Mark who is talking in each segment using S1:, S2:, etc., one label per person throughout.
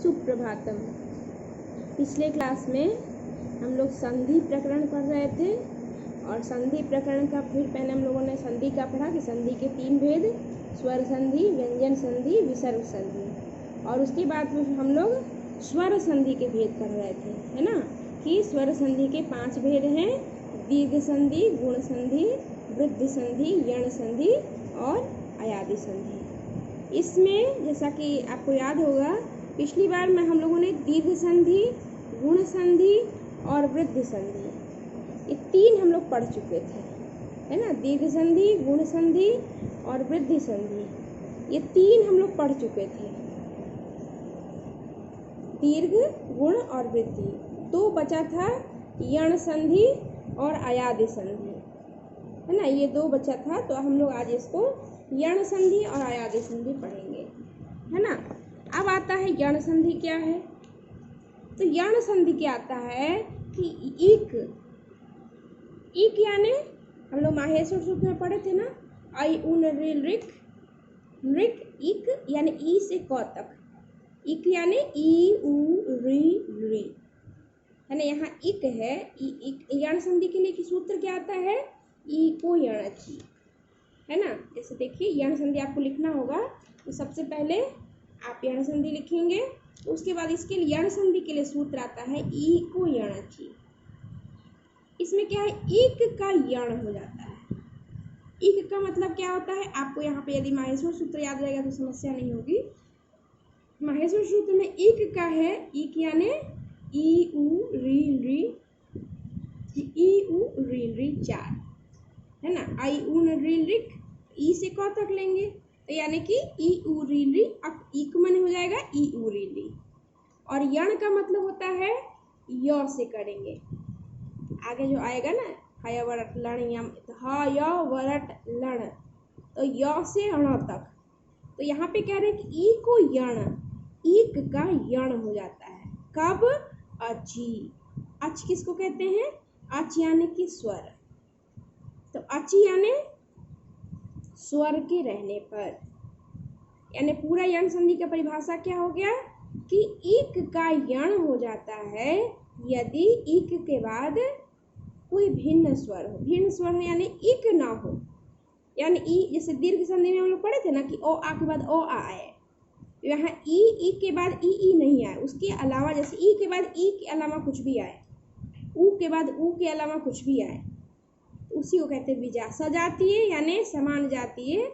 S1: सुप्रभातम। पिछले क्लास में हम लोग संधि प्रकरण पढ़ रहे थे और संधि प्रकरण का फिर पहले हम लोगों ने संधि का पढ़ा कि संधि के 3 भेद, स्वर संधि, व्यंजन संधि, विसर्ग संधि। और उसके बाद फिर हम लोग स्वर संधि के भेद पढ़ रहे थे, है ना, कि स्वर संधि के 5 भेद हैं: दीर्घ संधि, गुण संधि, वृद्धि संधि, यण संधि और अयादि संधि। इसमें जैसा कि आपको याद होगा, पिछली बार में हम लोगों ने दीर्घ संधि, गुण संधि और वृद्धि संधि, ये 3 हम लोग पढ़ चुके थे, है ना। दीर्घ संधि, गुण संधि और वृद्धि संधि, ये 3 हम लोग पढ़ चुके थे। दीर्घ, गुण और वृद्धि। 2 बचा था, यण संधि और अयादि संधि, है ना। ये 2 बचा था, तो हम लोग आज इसको यण संधि और अयादि संधि पढ़ेंगे, है ना। अब आता है यण संधि क्या है। तो यण संधि क्या आता है कि इक यानी हम लोग माहेश्वर सूत्र में पढ़े थे ना, आई उन रिल रिक रिक, इक यानी ई से क तक, इक यानी ई उ री री, है ना। यहाँ इक है। यण संधि के लिए सूत्र क्या आता है, ई को यणची, है ना। जैसे देखिए, यण संधि आपको लिखना होगा, तो सबसे पहले आप यण संधि लिखेंगे, उसके बाद इसके लिए यण संधि के लिए सूत्र आता है ई को यणची। इसमें क्या है, इक का यण हो जाता है। इक का मतलब क्या होता है, आपको यहाँ पे यदि माहेश्वर सूत्र याद रहेगा तो समस्या नहीं होगी। माहेश्वर सूत्र में इक का है, इक यानी ई उ री री, ई उ री री 4, है ना। आई उन रील रिक, ई से क तक लेंगे, तो यानी कि ई उ रील री। अब इक मन हो जाएगा ई उ रील री। और यण का मतलब होता है य से करेंगे। आगे जो आएगा ना, हय वरट लण यम, ह य वरट लण, तो य से अण तक। तो यहाँ पे कह रहे हैं कि ई को यण, इक का यण हो जाता है। कब? अची। अच किसको कहते हैं? अच यानी कि स्वर। तो अची यानी स्वर के रहने पर, यानी पूरा यण संधि का परिभाषा क्या हो गया कि इक का यण हो जाता है यदि इक के बाद कोई भिन्न स्वर हो। भिन्न स्वर हो यानी इक ना हो, यानी ई, जैसे दीर्घ संधि में हम लोग पढ़े थे ना कि ओ आ के बाद ओ आ आए, यहाँ ई के बाद ई नहीं आए। उसके अलावा जैसे ई के बाद ई के अलावा कुछ भी आए, ऊ के बाद ऊ के अलावा कुछ भी आए, उसी को कहते हैं विजा। सजातीय यानी समान जातीय,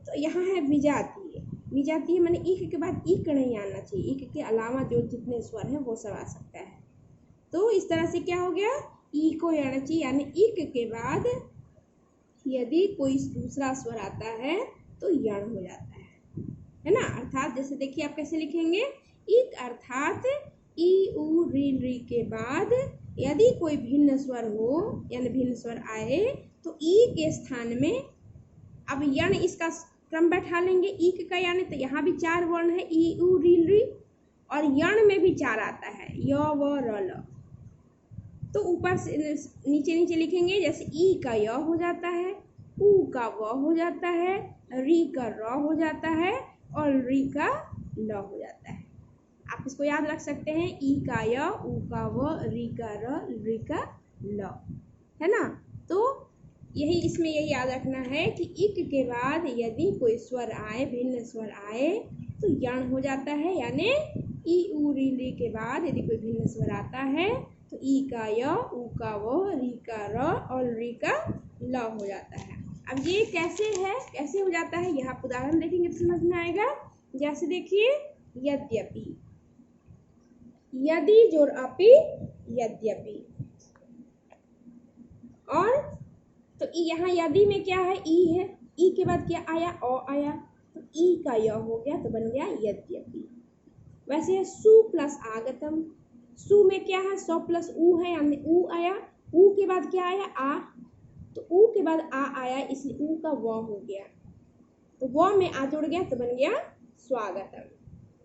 S1: तो यहाँ है विजातीय। विजातीय माने इक के बाद इक नहीं आना चाहिए, इक के अलावा जो जितने स्वर हैं वो सब आ सकता है। तो इस तरह से क्या हो गया, ई को यणची यानी इक के बाद यदि कोई दूसरा स्वर आता है तो यण हो जाता है ना। अर्थात जैसे देखिए, आप कैसे लिखेंगे, इक अर्थात ई उ री री के बाद यदि कोई भिन्न स्वर हो, यानी भिन्न स्वर आए, तो ई के स्थान में अब यण इसका क्रम बैठा लेंगे इक का, यानी तो यहाँ भी 4 वर्ण है, ई उ री री, और यण में भी 4 आता है, य व र ल। तो ऊपर से नीचे नीचे लिखेंगे, जैसे ई का य हो जाता है, उ का व हो जाता है, री का र हो जाता है और री का ल हो जाता है। आप इसको याद रख सकते हैं, ई का य, उ का व, री का र, री का ल, है ना। तो यही इसमें यही याद रखना है कि इक के बाद यदि कोई स्वर आए, भिन्न स्वर आए, तो यण हो जाता है। यानी ई उ री री के बाद यदि कोई भिन्न स्वर आता है तो ई का य, उ का व, री का र और री का ल हो जाता है। अब ये कैसे है, कैसे हो जाता है, यह आप उदाहरण देखेंगे तो समझ में आएगा। जैसे देखिए, यद्यपि, यदि जोड़ अपि, यद्यपि। और तो यहाँ यदि में क्या है, ई है, ई के बाद क्या आया, ओ आया, तो ई का य हो गया, तो बन गया यद्यपि। वैसे है सु प्लस आगतम। सु में क्या है, सौ प्लस ऊ है, यानी ऊ आया, ऊ के बाद क्या आया, आ, तो ऊ के बाद आ आया, इसलिए ऊ का व हो गया, तो व में आ जुड़ गया, तो बन गया स्वागतम।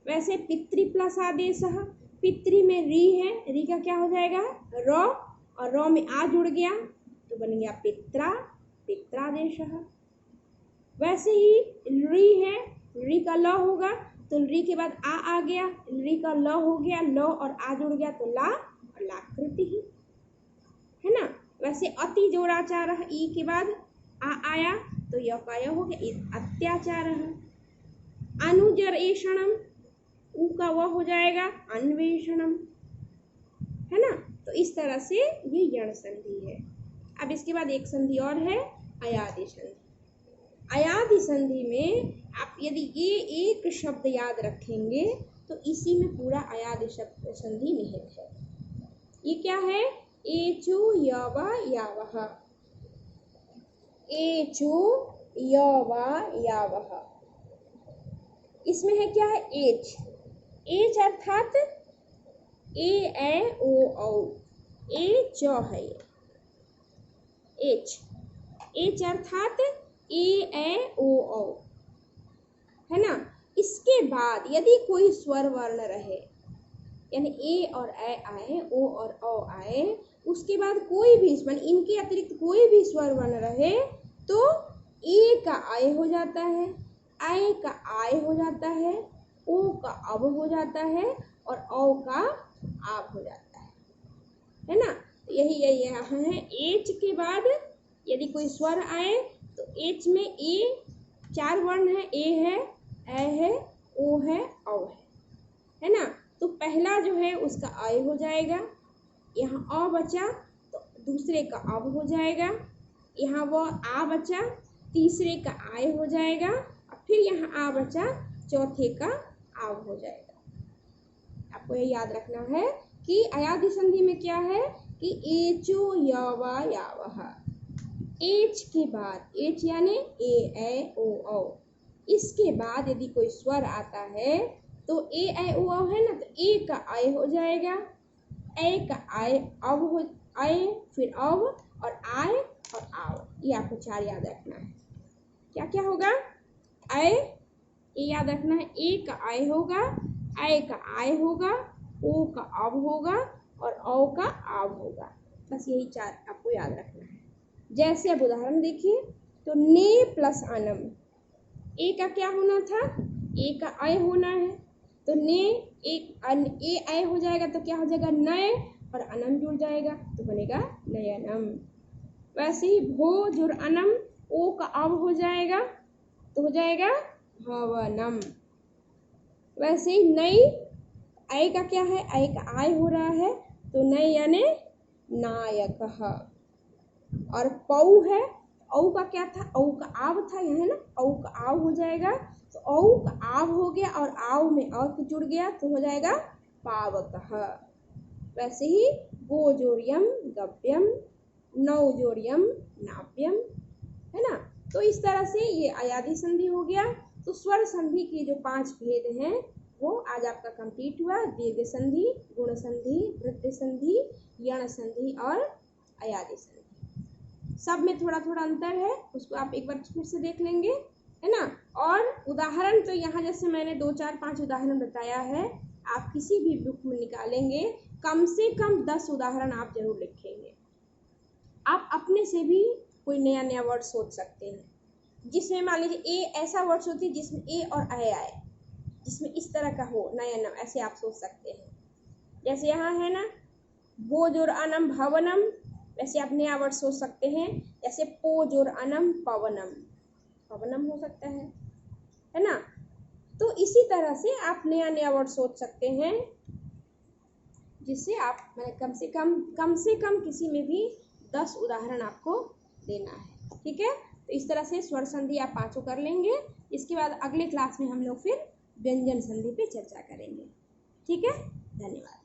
S1: वैसे पितृ प्लस आदेश, पितृ में री है, री का क्या हो जाएगा, र, और र में आ जुड़ गया, तो बन गया पित्रा, पित्रादेश। वैसे ही री है, री का ल होगा, तो री के बाद आ गया, री का ल हो गया, ल और आ जुड़ गया तो ला और लाकृति ही, है ना। वैसे अति जोड़ाचार ई के बाद आ आया तो य का य हो गया, अत्याचार। अनुजरेषणम ऊ का वह हो जाएगा अन्वेषणम, है ना। तो इस तरह से ये यण संधि है। अब इसके बाद एक संधि और है अयादि संधि। अयादि संधि में आप यदि ये एक शब्द याद रखेंगे तो इसी में पूरा अयादि शब्द संधि निहित है। ये क्या है? एचो यवा यावः, एचो यवा यावः। इसमें है क्या है? एच। एच अर्थात ए ए ओ औ, ए च है ये एच। एच अर्थात ए ए ओ औ, है ना। इसके बाद यदि कोई स्वर वर्ण रहे, यानी ए और ए आए, ओ और औ आए, उसके बाद कोई भी स्वर, इनके अतिरिक्त कोई भी स्वर वर्ण रहे तो ए का आय हो जाता है, आय का आय हो जाता है, ओ का अब हो जाता है और औ का आब हो जाता है ना। यही यहाँ है। एच के बाद यदि कोई स्वर आए तो एच में ए चार वर्ण है, ए है, है, ओ है, औ है ना। तो पहला जो है उसका आय हो जाएगा, यहाँ अ बचा तो दूसरे का अब हो जाएगा, यहाँ वो आ बचा तीसरे का आय हो जाएगा और फिर यहाँ आ बचा चौथे का आव हो जाएगा। आपको ये याद रखना है कि अयादि संधि में क्या है कि एचो यवा यावः, एच के बाद, एच यानी ए ए ओ औ, इसके बाद यदि कोई स्वर आता है तो ए ए ओ औ है ना, तो ए का आय हो जाएगा, ए का आय अब हो, आय फिर अब और आय और आव। ये आपको चार याद रखना है। क्या क्या होगा? आय, ये याद रखना है, ए का आय होगा, आय का आय होगा, ओ का अब होगा और औ का आव होगा। बस यही चार आपको याद रखना है। जैसे अब उदाहरण देखिए तो ने प्लस अनम, ए का क्या होना था? ए का आय होना है, तो ने एक ए आय हो जाएगा तो क्या हो जाएगा? नए और अनम जुड़ जाएगा तो बनेगा नयनम। वैसे ही भो जुड़ अनम, ओ का अब हो जाएगा तो हो जाएगा भवनम। वैसे ही नई, आय का क्या है? आय का आय हो रहा है तो नई यानी नायकः। और पौ है, औ का क्या था? औ का आव था, यहाँ है ना, औ का आव हो जाएगा तो औ का आव हो गया और आव में औ जुड़ गया तो हो जाएगा पावकः। वैसे ही गोजोरियम गव्यम, नौजोरियम नाव्यम, है ना। तो इस तरह से ये अयादि संधि हो गया। तो स्वर संधि के जो 5 भेद हैं वो आज आपका कंप्लीट हुआ। दीर्घ संधि, गुण संधि, वृद्धि संधि, यण संधि और अयादि संधि। सब में थोड़ा थोड़ा अंतर है, उसको आप एक बार फिर से देख लेंगे, है ना। और उदाहरण तो यहाँ जैसे मैंने 2 4 5 उदाहरण बताया है, आप किसी भी बुक में निकालेंगे कम से कम 10 उदाहरण आप जरूर लिखेंगे। आप अपने से भी कोई नया नया वर्ड सोच सकते हैं, जिसमें मान लीजिए ए ऐसा वर्ड सोचिए जिसमें ए और आय आए, जिसमें इस तरह का हो नयनम, ऐसे आप सोच सकते हैं। जैसे यहाँ है ना भो जोर अनम भवनम, वैसे आप नया वर्ड सोच सकते हैं, जैसे पो जोर अनम पवनम, पवनम हो सकता है ना। तो इसी तरह से आप नया नया वर्ड सोच सकते हैं, जिससे आप कम से कम किसी में भी 10 उदाहरण आपको देना है। ठीक है, तो इस तरह से स्वर संधि आप 5 कर लेंगे। इसके बाद अगले क्लास में हम लोग फिर व्यंजन संधि पे चर्चा करेंगे। ठीक है, धन्यवाद।